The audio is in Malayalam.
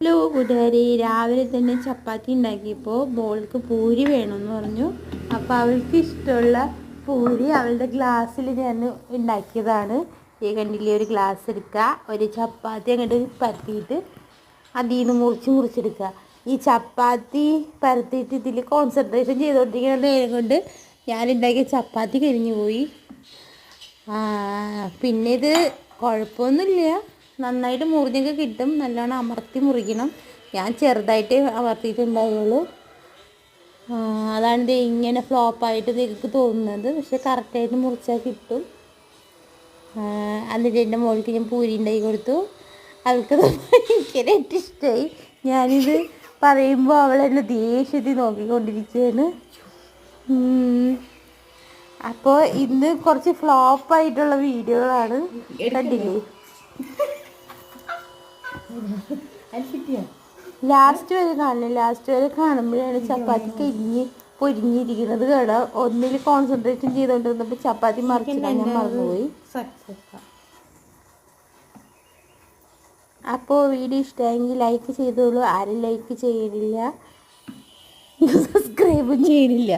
ഹലോ കൂട്ടുകാരി, രാവിലെ തന്നെ ചപ്പാത്തി ഉണ്ടാക്കിയപ്പോൾ മോൾക്ക് പൂരി വേണമെന്ന് പറഞ്ഞു. അപ്പോൾ അവൾക്ക് ഇഷ്ടമുള്ള പൂരി അവളുടെ ഗ്ലാസ്സിൽ ഞാൻ ഉണ്ടാക്കിയതാണ്. ഈ കണ്ടില്ലേ, ഒരു ഗ്ലാസ് എടുക്കുക, ഒരു ചപ്പാത്തി അങ്ങോട്ട് പരത്തിയിട്ട് അതിൽ നിന്ന് മുറിച്ചെടുക്കുക. ഈ ചപ്പാത്തി പരത്തിയിട്ട് ഇതിൽ കോൺസെൻട്രേഷൻ ചെയ്തുകൊണ്ടിരിക്കുന്ന നേരം കൊണ്ട് ഞാനുണ്ടാക്കിയ ചപ്പാത്തി കരിഞ്ഞു പോയി. പിന്നെ ഇത് കുഴപ്പമൊന്നുമില്ല, നന്നായിട്ട് മുറിഞ്ഞൊക്കെ കിട്ടും. നല്ലോണം അമർത്തി മുറിക്കണം. ഞാൻ ചെറുതായിട്ട് അമർത്തിയിട്ടുണ്ടാവുള്ളൂ. അതാണ് ഇത് ഇങ്ങനെ ഫ്ലോപ്പായിട്ട് നിങ്ങൾക്ക് തോന്നുന്നത്. പക്ഷെ കറക്റ്റായിട്ട് മുറിച്ചാൽ കിട്ടും. എന്നിട്ട് എൻ്റെ മോൾക്ക് ഞാൻ പൂരി ഉണ്ടാക്കി കൊടുത്തു. അവൾക്ക് ഭയങ്കരമായിട്ട് ഇഷ്ടമായി. ഞാനിത് പറയുമ്പോൾ അവളെന്നെ ദേഷ്യത്തിൽ നോക്കിക്കൊണ്ടിരിക്കുകയാണ്. അപ്പോൾ ഇന്ന് കുറച്ച് ഫ്ലോപ്പായിട്ടുള്ള വീഡിയോകളാണ്. കണ്ടില്ലേ, ലാസ്റ്റ് വരെ കാണുമ്പോഴാണ് ചപ്പാത്തി പൊരിഞ്ഞിരിക്കുന്നത് കാണാം. ഒന്നിൽ കോൺസെൻട്രേഷൻ ചെയ്തുകൊണ്ടിരുന്നപ്പോൾ ചപ്പാത്തി മറിച്ചിടാൻ ഞാൻ മറന്നുപോയി. അപ്പോൾ വീഡിയോ ഇഷ്ടമായെങ്കിൽ ലൈക്ക് ചെയ്തോളൂ. ആരും ലൈക്ക് ചെയ്യണില്ല, സബ്സ്ക്രൈബും ചെയ്യണില്ല.